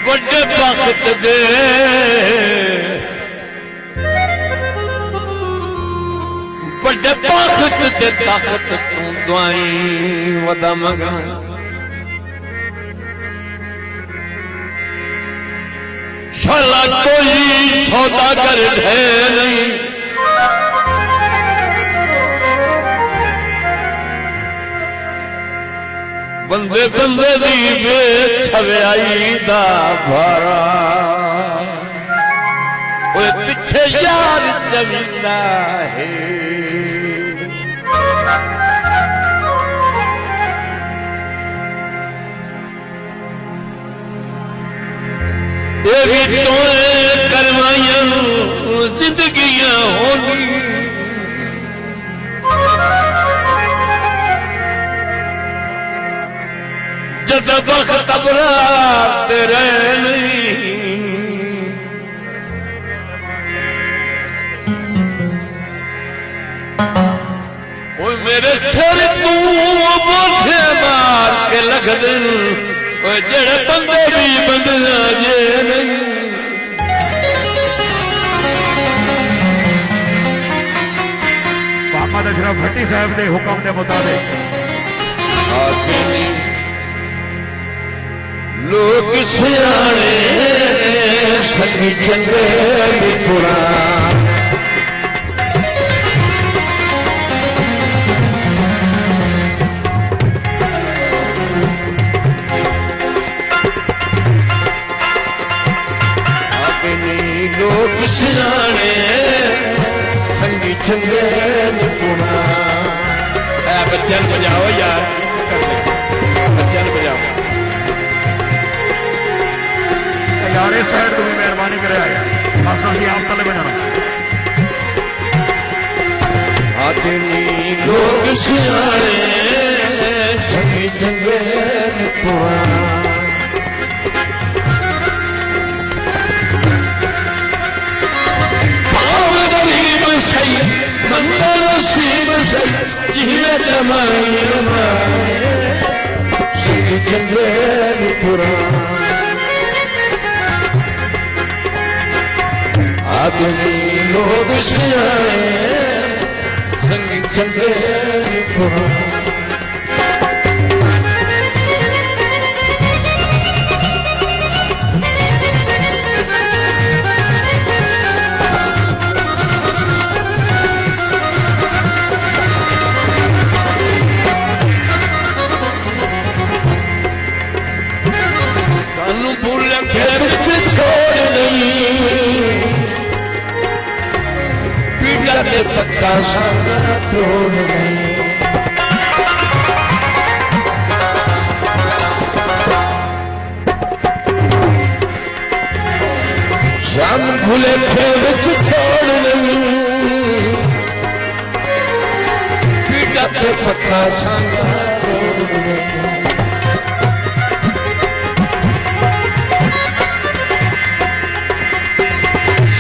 बड़े वक्त दे बड़े वक्त दे ताकत तू दुआई वदा मंगा शाला कोई सौदागर है नहीं बंदे बंदे दी बेछव्याई दा भारा ओए पिछे यार चविंदा है ये भी तो करवाइयां जिंदगियां होनी जद वक्त बरात रहनी ओए मेरे सिर तू बोठे मार के लग दिन ओए जेड़े बंदे भी बंदियां जे नहीं मोहम्मद अशरफ भट्टी साहब के हुक्म के मुताबिक लोग सियाने सगी चंगे पुराण अपनी लोग सियाने संगी चंगे पुराण बच्चन बजाओ यार बच्चन बजाओ यारे साइड तुम्हें मेहरबानी करे आया आसा जी आप तले बजाना आदमी लोग सियाने सभी चंगे पुराना पाव गरीब सही मंदिर नसीब सही जिन्हें कमाई सभी चंगे पुराना आदमी लोग सियाने संगी चंगे पुराण कानू भूल के बिच छोड़ नहीं के पक्का साना तोड़ नहीं शाम भूले थे बिच छोड़ नहीं पीड़ा के पक्का साना तोड़ नहीं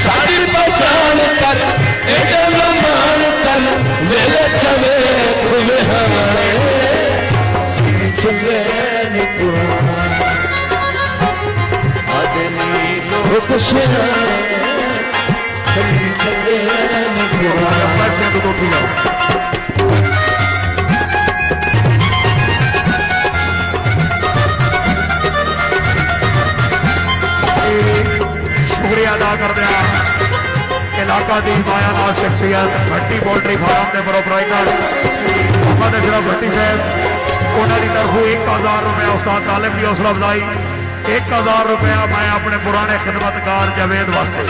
सारी पहचान कर मेरे चले खुले हारे चले आदमी लोग पैसे तो उठी जाओ शुक्रिया अदा कर दिया इलाका की मायानाज शख्सियत भट्टी पोल्ट्री फार्म के प्रोपराइटर मोहम्मद अशरफ भट्टी साहब उन्होंने तरफों 1000 रुपया उस्ताद तालिब की हौसला अफजाई 1000 रुपया मैं अपने पुराने खिदमतकार जावेद वास्ते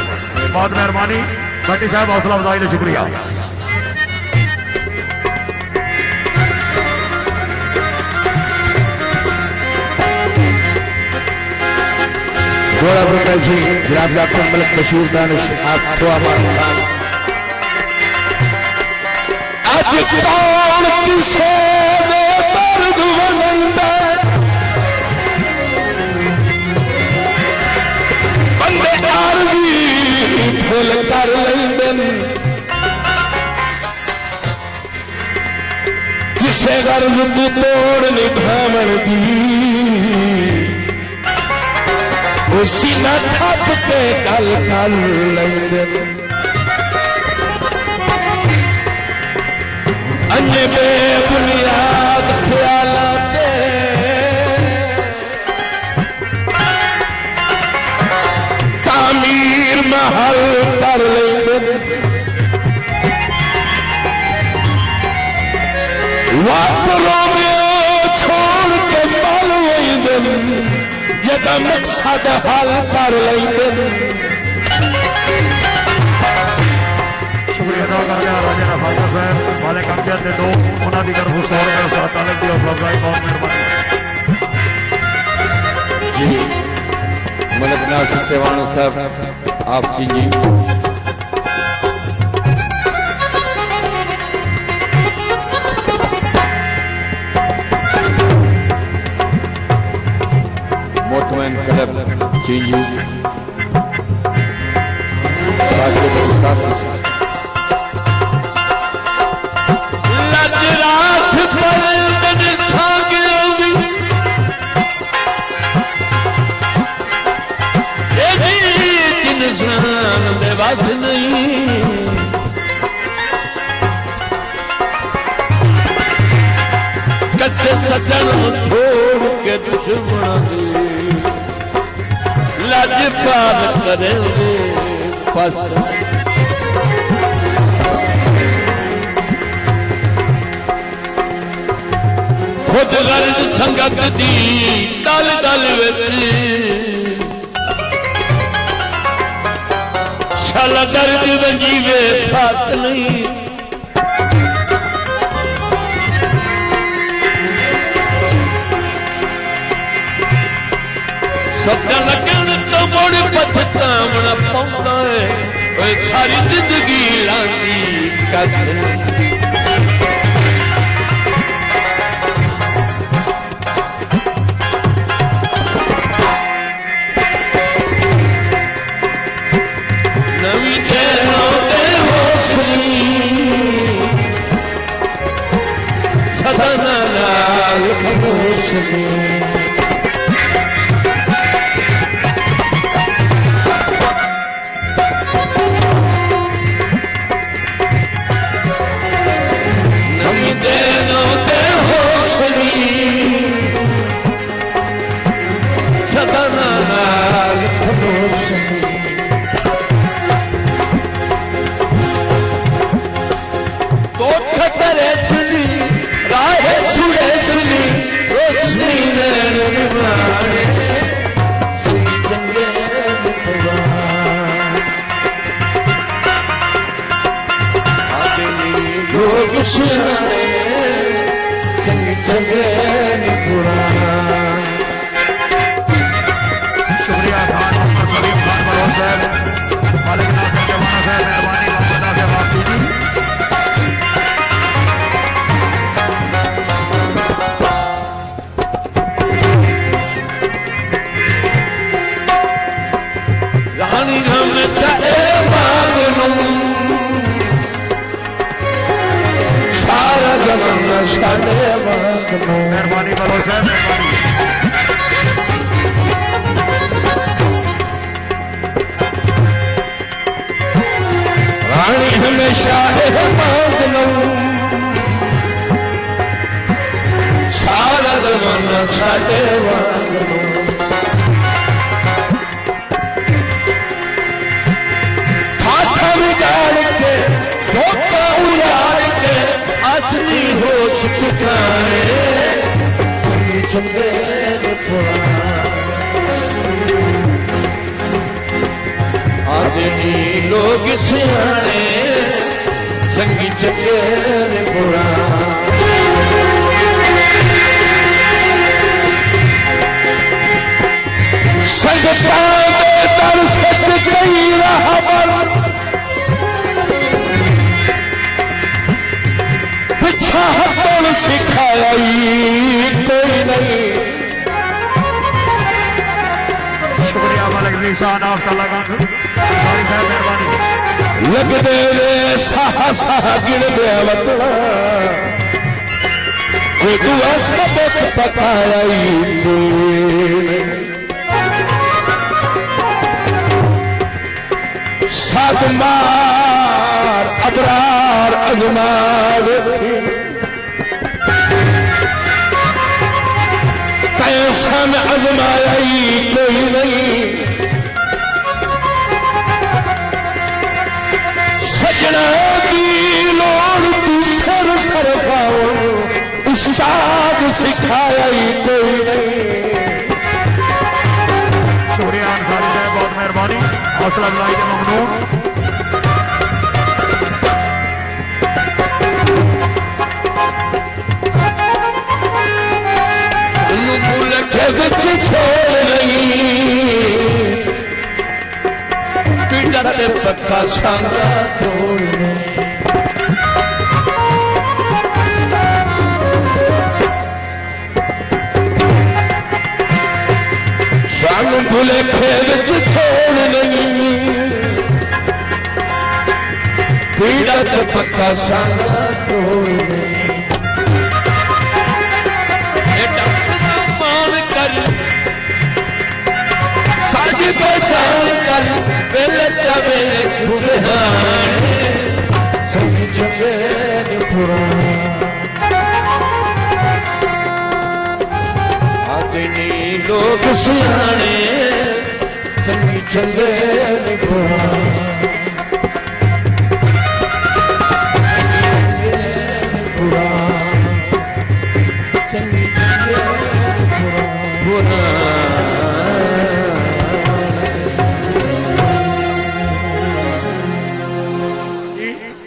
बहुत मेहरबानी भट्टी साहब हौसला अफजाई का शुक्रिया जोड़ा रुपए जी जनाब डॉक्टर मलिक मशहूर दानिश आप तो अज कौन किसे दे दर्द वंडे बंदे आरजी फुल कर लेंदे किसे गर्ज की तोड़ नहीं भावण दी उसी न थप के गल कर लेंदे अन्य बेबुनियाद ख्यालात तामीर महल कर लेंदे वापरों में छोड़ के मल लेंदे यदा मकसद हल कर लेंदे शुक्रिया अदा करते हैं राजा फाता साहब वाले कब्जे के दोस्त उन्होंने तरफ 100 रुपये उस्ताद तालिब की हौसला अफजाई बहुत मेहरबानी जी मलक नासिर सेवाणू साहब आप जी जी मोटमैन क्लब जी जी सजन छोड़ के दुश्मन लाजपाल करेंगे बस खुद गर्ज संगत दी दल दल शल दर्द वंजीवे फास नहीं सपना लगन तो मुड़ पछतावना पौंदा है सारी जिंदगी लांदी कस नवी देरों दे होसनी सजना लाल खमोशनी शुक्रिया खान मोहम्मद सलीम खान बरोज साहब मालिक नासिर जवाना साहब मेहरबानी मोहम्मद आसिफ आपकी जी रानी हम चाहे मांगनू सारा जमाना सारे मांगनू मेहरबानी बरोज साहब मेहरबानी रानी हमेशा है मांगनू सारा जमाना सारे मांगनू असली होश ठिकाने चंगे आदमी लोग सियाने संगी चंगे बुरा संगता दर सच गई रहा साहब सिखाया कोई नहीं। शुक्रिया मालिक जी शान आपका लगन सारी साहब मेहरबानी। लगदे वे साह गिर गया वतना कोई दुआ सबक पकाया सातमार अबरार अजमार कैसा में अजमाया कोई नहीं। सजना की लोड़ तू सर सर खाओ उस्ताद सिखाया कोई नहीं। शुक्रिया अंसारी साहब बहुत मेहरबानी हौसला अफजाई के ममनून। पक्का शांगा तोड़ने शान भूले खेल छोड़ नहीं पीड़ा तो पक्का शांगा तोड़ने मान कर साड़ी पहचान कर पहले चवे खुलहाने सही चवे पुराना अग्नि लोग सियाने सही चवे पुराना।